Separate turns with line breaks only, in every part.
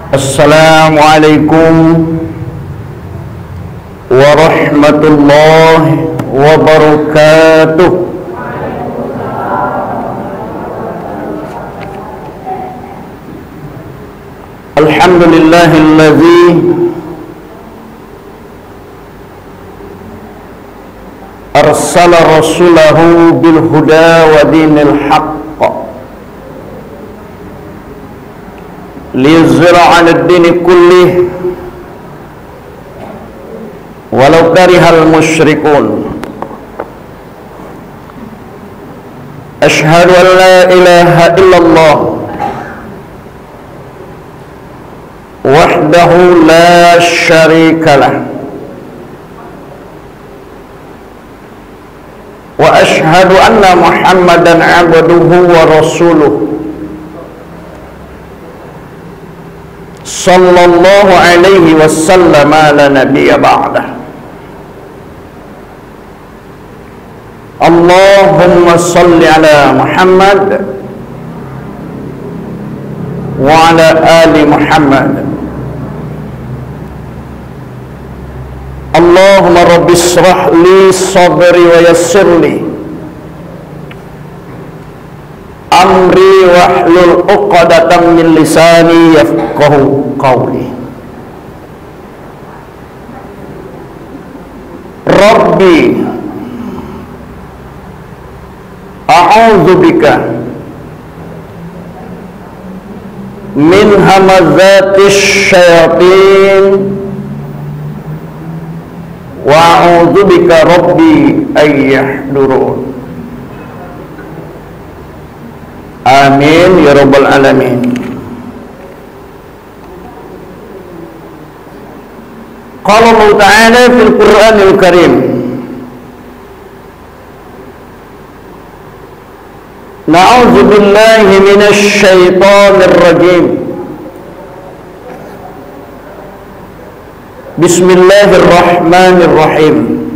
Assalamualaikum warahmatullahi wabarakatuh. Alhamdulillahilladzi arsala rasulahu bil huda wa dinil haqq liyuzhira 'ala ad-din kullih walau karihal musyrikun. Asyhadu an la ilaha illallah wahdahu la syarikalah wa asyhadu anna Muhammadan 'abduhu wa rasuluh sallallahu alaihi wasallam la nabiyya ba'dah. Allahumma salli ala Muhammad wa ala ali Muhammad. Allahumma rabbi israh li sadri wa yassir li amri wahlul 'uqdatam min lisani yafqahu qawli. Rabbi a'udzu bika min hamazatis syayatin wa a'udzu bika rabbi ay yahdurun. Amin ya rabbal alamin. Qala Allah Ta'ala fil Qur'anil Karim, na'udzu billahi minasy syaithanir rajim. Bismillahirrahmanirrahim.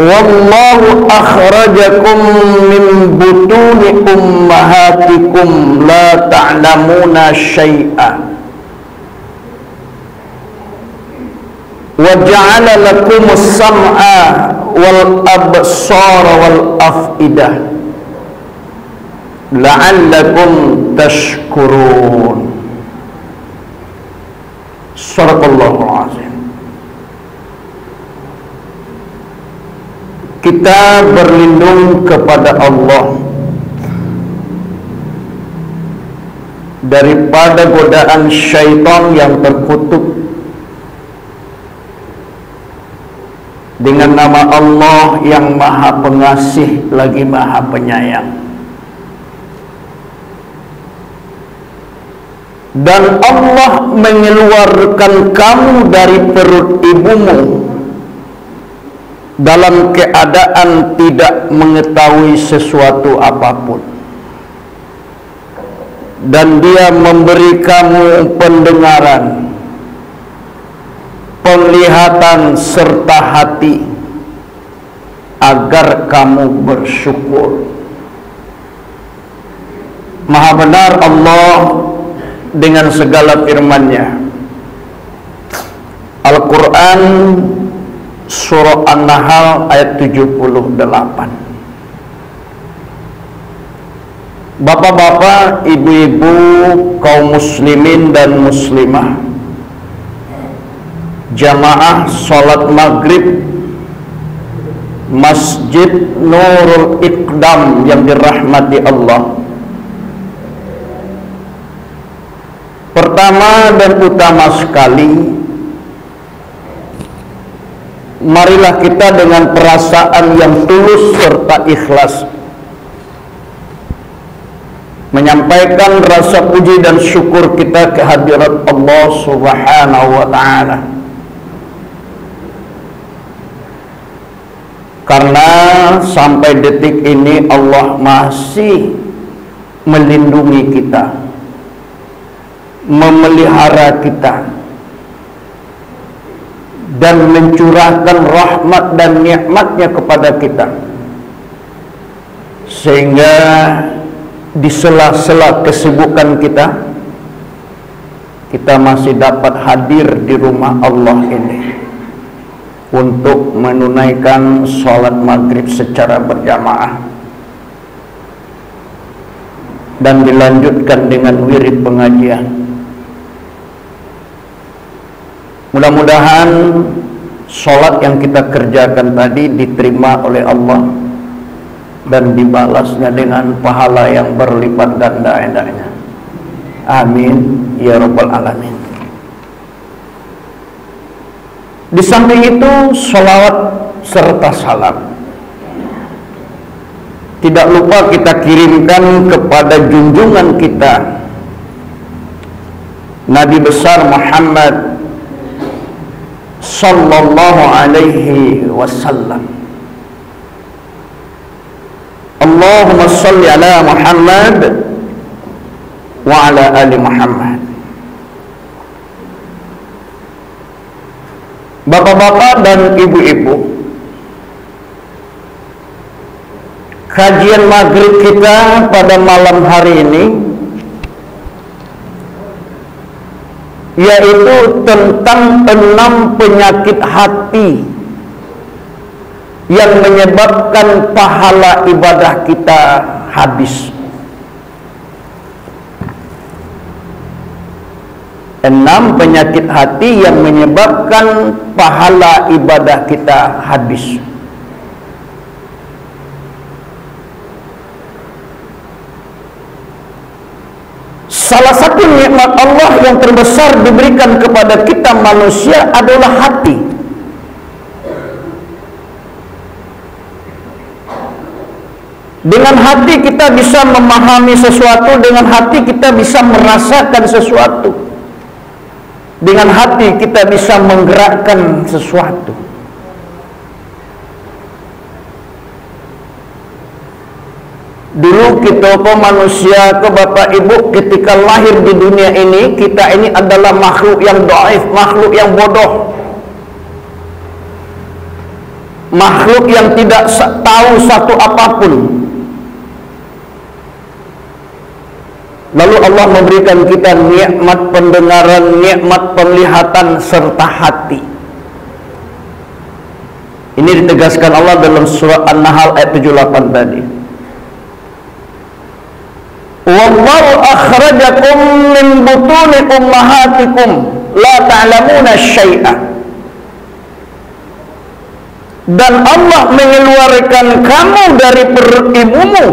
Wallahu akhrajakum min butuni ummahatikum la ta'lamuna syai'a wa ja'ala lakumus sam'a wal absara wal af'idah la'allakum tashkurun. Shadaqallahul azim. Kita berlindung kepada Allah daripada godaan syaitan yang terkutuk dengan nama Allah yang Maha Pengasih lagi Maha Penyayang. Dan Allah mengeluarkan kamu dari perut ibumu dalam keadaan tidak mengetahui sesuatu apapun, dan Dia memberi kamu pendengaran, penglihatan serta hati agar kamu bersyukur. Maha benar Allah dengan segala firman-Nya. Al-Quran Surah An-Nahl ayat 78. Bapak-bapak, ibu-ibu, kaum muslimin dan muslimah, jamaah salat maghrib Masjid Nurul Iqdam yang dirahmati Allah. Pertama dan utama sekali, marilah kita dengan perasaan yang tulus serta ikhlas menyampaikan rasa puji dan syukur kita ke hadirat Allah Subhanahu wa Ta'ala, karena sampai detik ini Allah masih melindungi kita, memelihara kita, dan mencurahkan rahmat dan nikmatnya kepada kita, sehingga di sela-sela kesibukan kita masih dapat hadir di rumah Allah ini untuk menunaikan sholat maghrib secara berjamaah dan dilanjutkan dengan wirid pengajian. Mudah-mudahan sholat yang kita kerjakan tadi diterima oleh Allah dan dibalasnya dengan pahala yang berlipat ganda. Amin ya rabbal alamin. Di samping itu, sholawat serta salam tidak lupa kita kirimkan kepada junjungan kita Nabi besar Muhammad sallallahu alaihi wasallam. Allahumma salli ala Muhammad wa ala ali Muhammad. Bapak-bapak dan ibu-ibu, kajian maghrib kita pada malam hari ini yaitu tentang 6 penyakit hati yang menyebabkan pahala ibadah kita habis. 6 penyakit hati yang menyebabkan pahala ibadah kita habis. Salah satu nikmat Allah yang terbesar diberikan kepada kita manusia adalah hati. Dengan hati kita bisa memahami sesuatu, dengan hati kita bisa merasakan sesuatu, dengan hati kita bisa menggerakkan sesuatu. Dulu kita manusia, bapak ibu, ketika lahir di dunia ini, kita ini adalah makhluk yang dhaif, makhluk yang bodoh, makhluk yang tidak tahu satu apapun. Lalu Allah memberikan kita nikmat pendengaran, nikmat penglihatan, serta hati. Ini ditegaskan Allah dalam surah An-Nahl ayat 78 tadi. Wallahu akhrajakum min butuni ummahatikum la ta'lamuna syai'a. Dan Allah mengeluarkan kamu dari perut ibumu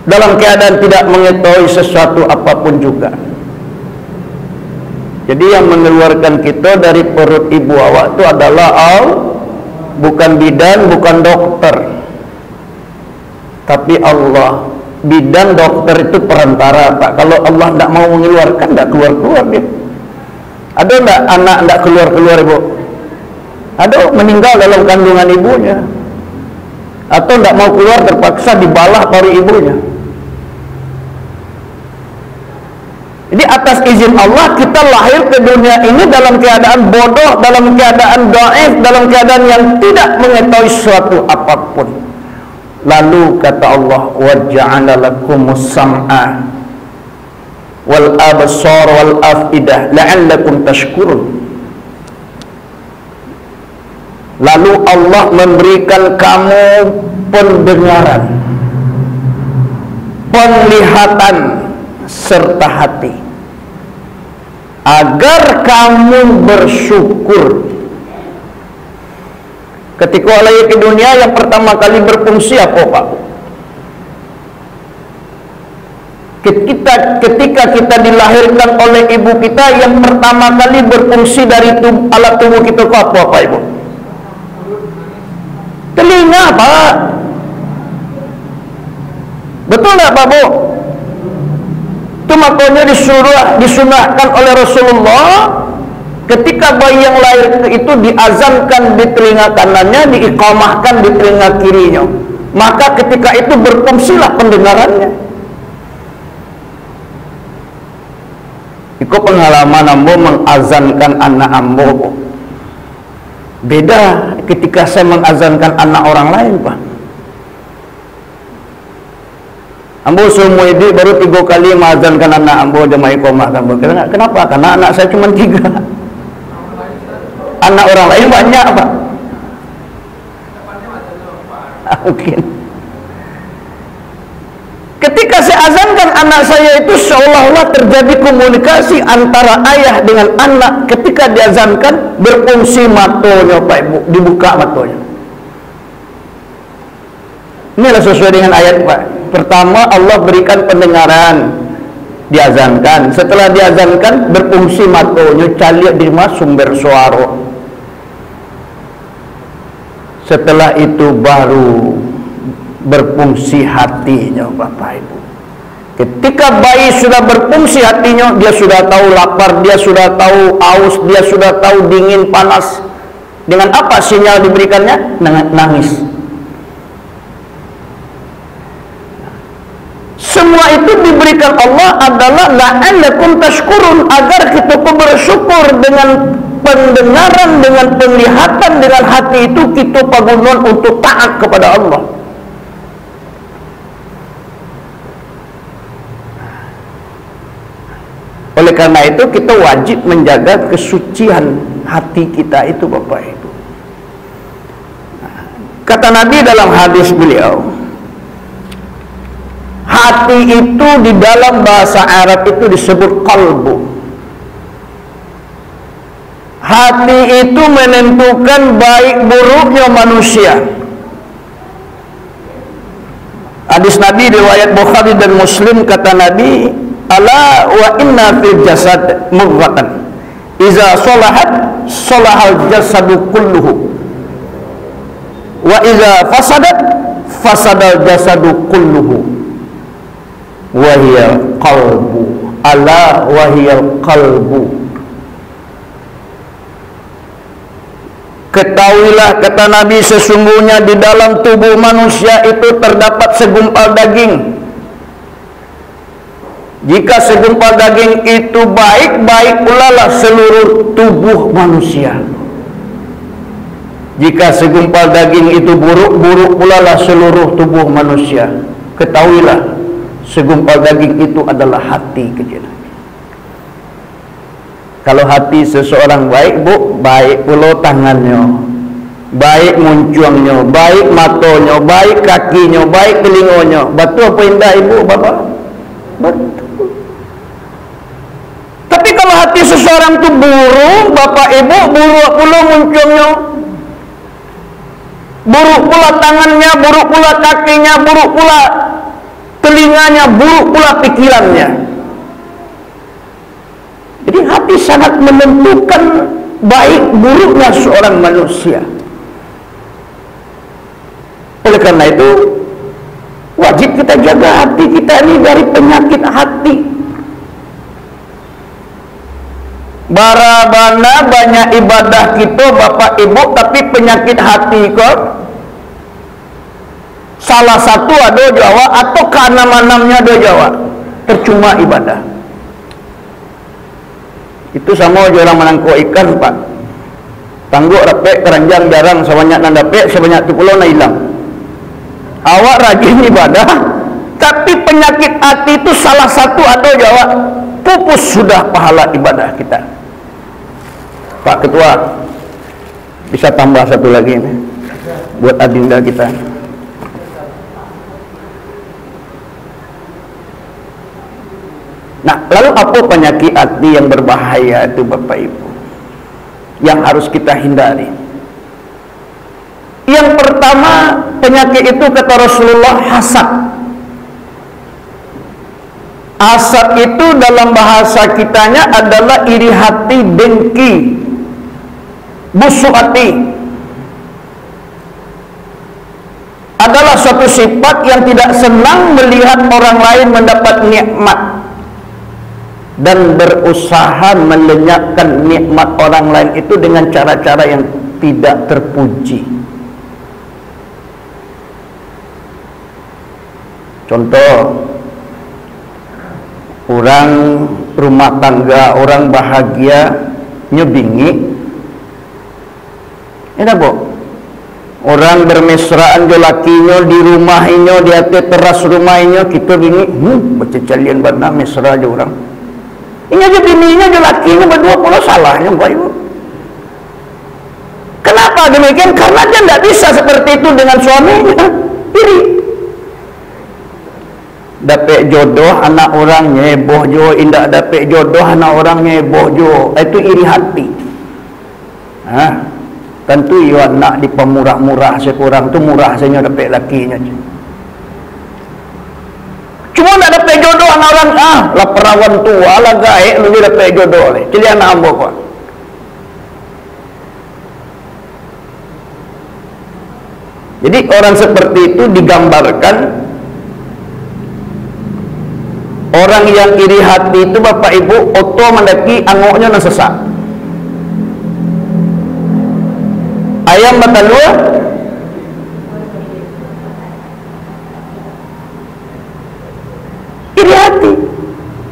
dalam keadaan tidak mengetahui sesuatu apapun juga. Jadi yang mengeluarkan kita dari perut ibu awak itu adalah Allah, bukan bidan, bukan dokter, tapi Allah. Bidan, dokter itu perantara, Pak. Kalau Allah tidak mau mengeluarkan, tidak keluar-keluar dia. Ada tidak anak tidak keluar-keluar, Ibu? Ada meninggal dalam kandungan ibunya, atau tidak mau keluar, terpaksa dibalah oleh ibunya. Jadi atas izin Allah kita lahir ke dunia ini dalam keadaan bodoh, dalam keadaan dhaif, dalam keadaan yang tidak mengetahui sesuatu apapun. Lalu kata Allah, waja'ala lakumus sam'a wal absar wal afidah la'allakum tashkurun. Lalu Allah memberikan kamu pendengaran, penglihatan, serta hati agar kamu bersyukur. Ketika lahir ke dunia, yang pertama kali berfungsi apa, Pak? Ketika kita dilahirkan oleh ibu kita, yang pertama kali berfungsi dari alat tubuh kita itu apa, Pak Ibu? Telinga, Pak. Betul nggak, Pak Bu? Itu makanya disunahkan oleh Rasulullah, ketika bayi yang lahir itu diazankan di telinga kanannya, diiqamahkan di telinga kirinya, maka ketika itu berfungsilah pendengarannya. Itu pengalaman ambo mengazankan anak ambo. Beda ketika saya mengazankan anak orang lain, Pak. Ambo semua ini baru 3 kali mengazankan anak ambo jamaah iqamah kan. Kenapa? Karena anak saya cuma 3. Anak orang lain banyak, Pak. Mungkin. Ketika saya azankan anak saya itu seolah-olah terjadi komunikasi antara ayah dengan anak. Ketika diazankan berfungsi matonya, Pak Ibu, dibuka matonya. Inilah sesuai dengan ayat, Pak. Pertama, Allah berikan pendengaran, diazankan. Setelah diazankan, berfungsi matonya, cari di mana sumber suara. Setelah itu baru berfungsi hatinya, Bapak Ibu. Ketika bayi sudah berfungsi hatinya, dia sudah tahu lapar, dia sudah tahu haus, dia sudah tahu dingin, panas. Dengan apa sinyal diberikannya? Dengan nangis. Semua itu diberikan Allah adalah la'allakum tashkurun, agar kita bersyukur. Dengan pendengaran, dengan penglihatan, dengan hati itu kita pagunon untuk taat kepada Allah. Oleh karena itu kita wajib menjaga kesucian hati kita itu, Bapak Ibu. Kata Nabi dalam hadis beliau, hati itu di dalam bahasa Arab itu disebut qalbu. Hati itu menentukan baik buruknya manusia. Hadis Nabi riwayat Bukhari dan Muslim, kata Nabi, ala wa inna fil jasad mudghatan iza salahat salahal jasadu kulluhu wa iza fasadat fasadal jasadu kulluhu wahiyal qalbu, ala wahiyal qalbu. Ketahuilah, kata Nabi, sesungguhnya di dalam tubuh manusia itu terdapat segumpal daging. Jika segumpal daging itu baik, baik pula lah seluruh tubuh manusia. Jika segumpal daging itu buruk, buruk pula lah seluruh tubuh manusia. Ketahuilah, segumpal daging itu adalah hati kecil. Kalau hati seseorang baik, Bu, baik pula tangannya, baik muncuangnya, baik matanya, baik kakinya, baik telinganya. Betul apa indah Ibu, Bapak? Betul. Tapi kalau hati seseorang itu buruk, Bapak Ibu, buruk pula muncuangnya, buruk pula tangannya, buruk pula kakinya, buruk pula telinganya, buruk pula pikirannya. Jadi hati sangat menentukan baik buruknya seorang manusia. Oleh karena itu wajib kita jaga hati kita ini dari penyakit hati. Barabana banyak ibadah kita, Bapak Ibu, tapi penyakit hati kok. Salah satu ada Jawa atau keanam-anamnya ada Jawa, percuma ibadah. Itu sama aja orang menangkap ikan, Pak. Tangguk rapek, keranjang jarang, sebanyak nan dapet, sebanyak tu pulau na hilang. Awak rajin ibadah, tapi penyakit hati itu salah satu ada Jawa, pupus sudah pahala ibadah kita. Pak Ketua, bisa tambah satu lagi nih, buat adinda kita. Nah, lalu apa penyakit hati yang berbahaya itu, Bapak Ibu, yang harus kita hindari? Yang pertama, penyakit itu kata Rasulullah hasad. Hasad itu dalam bahasa kitanya adalah iri hati, dengki, busuk hati. Adalah suatu sifat yang tidak senang melihat orang lain mendapat nikmat dan berusaha melenyapkan nikmat orang lain itu dengan cara-cara yang tidak terpuji. Contoh, orang rumah tangga, orang bahagia nyebingi, ini Bu, Orang bermesraan jo lakinya di rumahnya, di atas teras rumahnya, kita gini, baca calian bana mesra jo orang. Ini aja bininya jo lakinya berdua pula salahnya Pak Ibu. Kenapa demikian? Karena dia tidak bisa seperti itu dengan suaminya. Iri. Dapat jodoh anak orang nyeboh jo, indah dapat jodoh anak orang nyeboh jo. Itu iri hati. Tentu ia nak di pemurah-murah sekurang tu murah saja dapat lakinya. Cuma nak dapat jodoh anak orang lah perawan tua lah gaek lu dapat jodoh le. Jadi anak ambo kok. Jadi orang seperti itu digambarkan orang yang iri hati itu Bapak Ibu oto mendaki angoknya na sesak. Ayam batalua iri hati.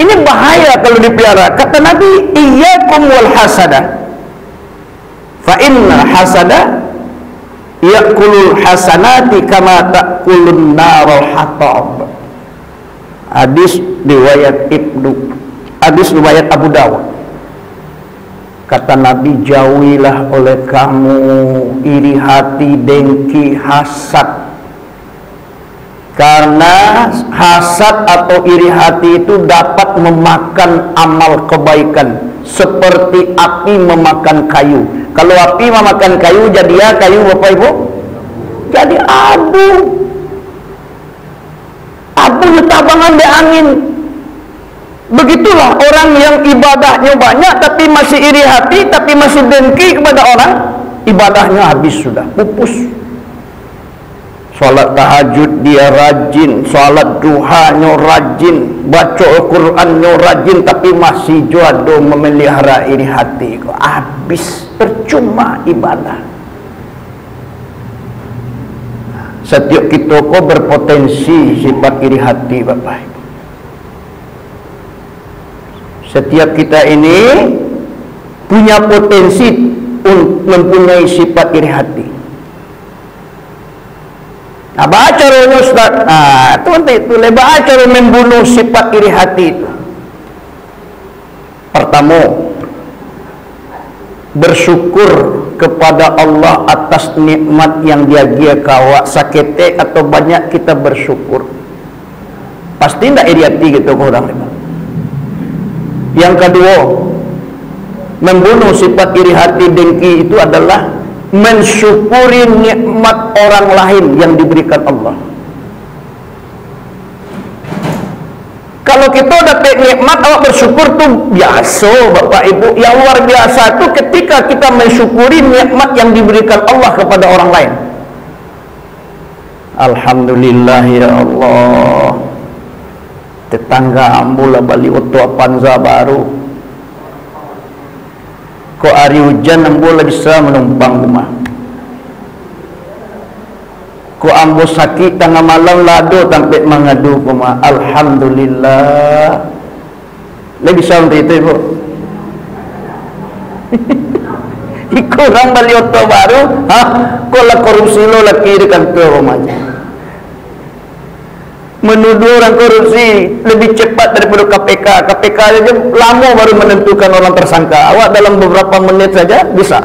Ini bahaya kalau dipelihara. Kata Nabi, iyyakum wal hasada. Fa inna hasada yakulul hasanati kama takulun narul hatab. Hadis riwayat riwayat Abu Dawud. Kata Nabi, jauhilah oleh kamu iri hati, dengki, hasad. Karena hasad atau iri hati itu dapat memakan amal kebaikan seperti api memakan kayu. Kalau api memakan kayu, jadi kayu Bapak Ibu? Jadi abu. Abu tabangan di angin. Begitulah orang yang ibadahnya banyak tapi masih iri hati, tapi masih dengki kepada orang, ibadahnya habis sudah, pupus. Salat tahajud dia rajin, salat duhanya rajin, baca Al-Qurannya rajin, tapi masih jodoh memelihara iri hati. Habis, percuma ibadah. Setiap kita kok berpotensi sifat iri hati Bapak Ibu. Setiap kita ini punya potensi untuk mempunyai sifat iri hati. Nah, baca rohnya Ustaz. Itu lebar cara membunuh sifat iri hati itu. Pertama, bersyukur kepada Allah atas nikmat yang dia kawa sakete atau banyak kita bersyukur. Pasti tidak iri hati gitu orang lebar. Yang kedua, membunuh sifat iri hati dengki itu adalah mensyukuri nikmat orang lain yang diberikan Allah. Kalau kita dapat nikmat awak bersyukur tuh biasa Bapak Ibu. Yang luar biasa itu ketika kita mensyukuri nikmat yang diberikan Allah kepada orang lain. Alhamdulillah ya Allah. Tetangga ambulah bali oto panza baru. Ko hari hujan ambulah bisa menumpang rumah. Ko ambo sakit tengah malam lado sampai mengadu rumah. Alhamdulillah. Lebih bisa untuk itu Ibu. Ikurang bali oto baru, ko la korupsi lo laki dekat ke rumahnya. Menuduh orang korupsi lebih cepat daripada KPK. KPK saja lama baru menentukan orang tersangka. Awak dalam beberapa menit saja bisa.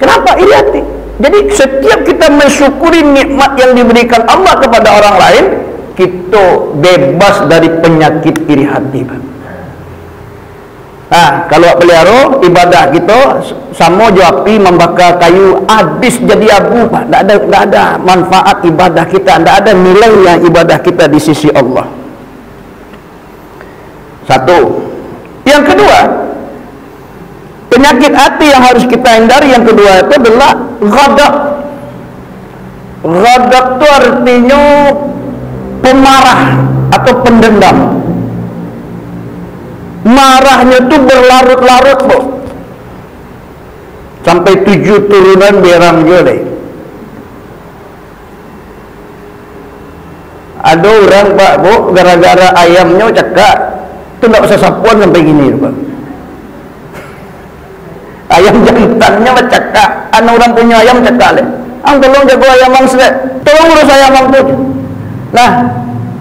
Kenapa? Iri hati. Jadi setiap kita mensyukuri nikmat yang diberikan Allah kepada orang lain, kita bebas dari penyakit iri hati. Kalau pelihara ibadah kita sama jo api membakar kayu, habis jadi abu Pak. Tak ada manfaat ibadah kita, tak ada nilai yang ibadah kita di sisi Allah. Satu. Yang kedua, penyakit hati yang harus kita hindari yang kedua itu adalah ghadab. Ghadab itu artinya pemarah atau pendendam. Marahnya itu berlarut-larut Bu. Sampai 7 turunan berang jole. Ada orang Pak Bu, gara-gara ayamnya cekak, itu tidak usah sapuan sampai gini Pak. Ayam jantannya cekak, anak orang punya ayam cekak le. tolong jago ayam bang sedek, tolong urus ayam bang tuh. Nah,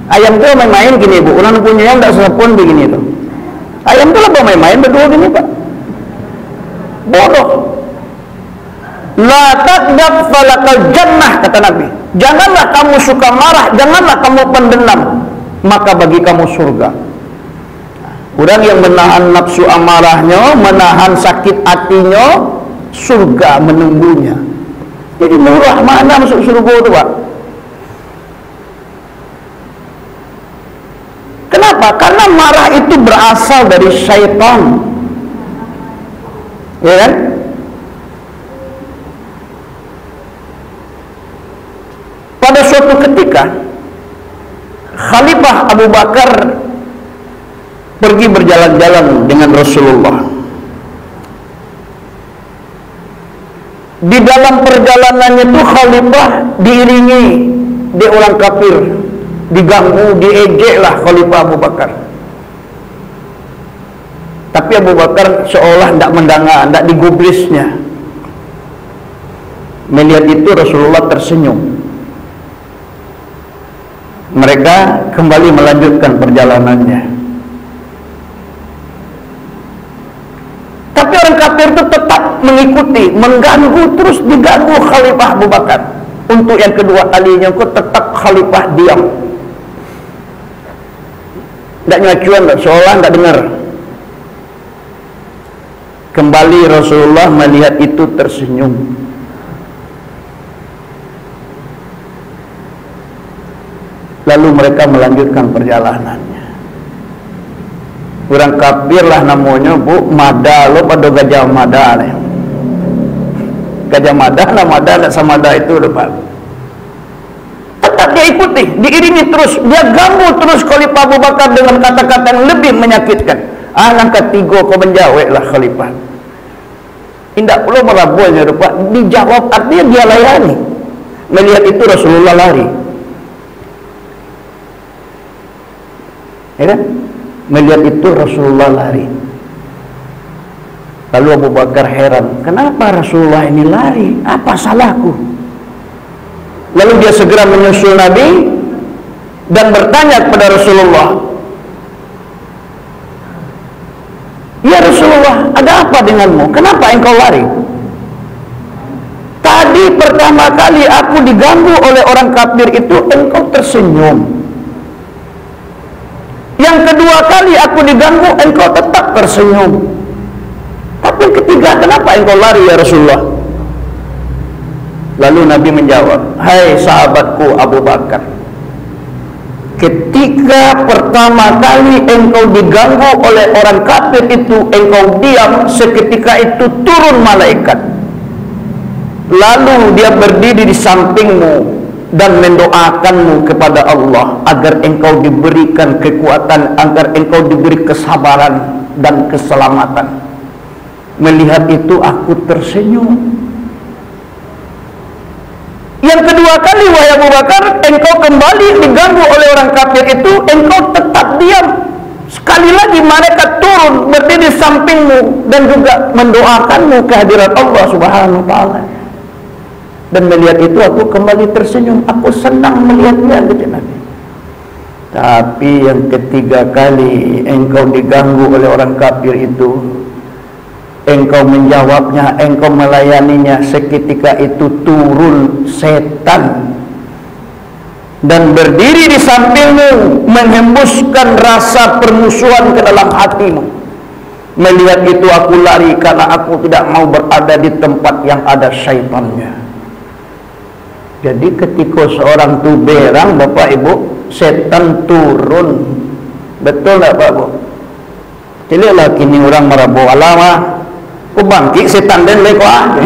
ayam tuh main-main gini bu, orang punya ayam tak sepun begini tuh. Ayam tuh lah main-main berdua gini pak. Bodoh. La taghdab falakal jannah, kata Nabi. Janganlah kamu suka marah, janganlah kamu pendendam, maka bagi kamu surga. Orang yang menahan nafsu amarahnya, menahan sakit hatinya, surga menunggunya. Jadi murah mana masuk surga itu pak? Kenapa? Karena marah itu berasal dari syaitan, ya kan? Pada suatu ketika Khalifah Abu Bakar pergi berjalan-jalan dengan Rasulullah. Di dalam perjalanannya itu Khalifah diiringi di orang kafir, diganggu, diejek lah Khalifah Abu Bakar. Tapi Abu Bakar seolah tidak mendengar, tidak digubrisnya. Melihat itu Rasulullah tersenyum. Mereka kembali melanjutkan perjalanannya. Tapi orang kafir itu tetap mengikuti, mengganggu, terus diganggu Khalifah Abu Bakar. Untuk yang kedua kalinya kok tetap Khalifah diam, tidak nyacuan, seolah tidak dengar. Kembali Rasulullah melihat itu tersenyum. Lalu mereka melanjutkan perjalanannya. Orang kafir lah namanya bu, mada lo pada gajah mada nih. Gajah mada, nama mada sama mada itu depan. Tetap dia ikuti, diiringi terus, dia ganggu terus Khalifah Abu Bakar dengan kata-kata yang lebih menyakitkan. Anak ketiga kau menjawab lah Khalifah. Tidak perlu merabuhnya depan, dijawab artinya dia layani. Melihat itu Rasulullah lari. Ya kan? Melihat itu Rasulullah lari. Lalu Abu Bakar heran, kenapa Rasulullah ini lari? Apa salahku? Lalu dia segera menyusul Nabi dan bertanya kepada Rasulullah, ya Rasulullah, ada apa denganmu? Kenapa engkau lari? Tadi pertama kali aku diganggu oleh orang kafir itu engkau tersenyum. Yang kedua kali aku diganggu, engkau tetap tersenyum. Tapi ketiga, kenapa engkau lari ya Rasulullah? Lalu Nabi menjawab, hai sahabatku Abu Bakar, ketika pertama kali engkau diganggu oleh orang kafir itu, engkau diam, seketika itu turun malaikat. Lalu dia berdiri di sampingmu dan mendoakanmu kepada Allah agar engkau diberikan kekuatan, agar engkau diberi kesabaran dan keselamatan. Melihat itu aku tersenyum. Yang kedua kali wahai Abu Bakar, engkau kembali diganggu oleh orang kafir itu, engkau tetap diam. Sekali lagi malaikat turun berdiri di sampingmu dan juga mendoakanmu kehadirat Allah Subhanahu wa taala. Dan melihat itu aku kembali tersenyum. Aku senang melihatnya, kata Nabi. Tapi yang ketiga kali engkau diganggu oleh orang kafir itu, engkau menjawabnya, engkau melayaninya, seketika itu turun setan dan berdiri di sampingmu, menghembuskan rasa permusuhan ke dalam hatimu. Melihat itu aku lari karena aku tidak mau berada di tempat yang ada syaitannya. Jadi ketika seorang tu berang, Bapak Ibu, setan turun. Betul tak Pak Bu? Jadi lah kini orang merabu alama, ku bangkit setan dan lekwa.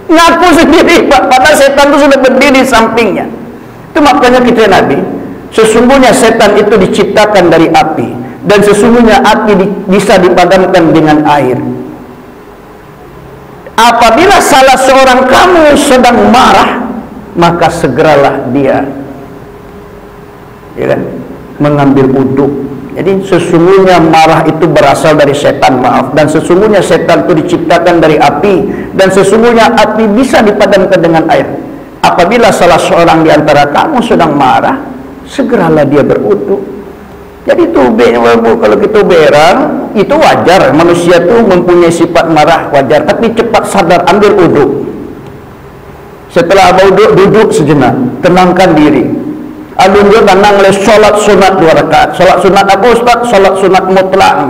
Ngaku sendiri Pak, padahal setan itu sudah berdiri di sampingnya. Itu makanya kita Nabi, sesungguhnya setan itu diciptakan dari api, dan sesungguhnya api bisa dipadamkan dengan air. Apabila salah seorang kamu sedang marah, maka segeralah dia, ya kan, mengambil wudhu, Jadi sesungguhnya marah itu berasal dari setan, maaf. Dan sesungguhnya setan itu diciptakan dari api. Dan sesungguhnya api bisa dipadamkan dengan air. Apabila salah seorang di antara kamu sedang marah, segeralah dia berwudu. Jadi kalau kita berang, itu wajar. Manusia itu mempunyai sifat marah, wajar. Tapi cepat sadar, ambil wudu. Setelah wudu, duduk sejenak, tenangkan diri. Alun dia tenang oleh solat sunat 2 rakaat. Solat sunat apa Ustaz? Solat sunat mutlak.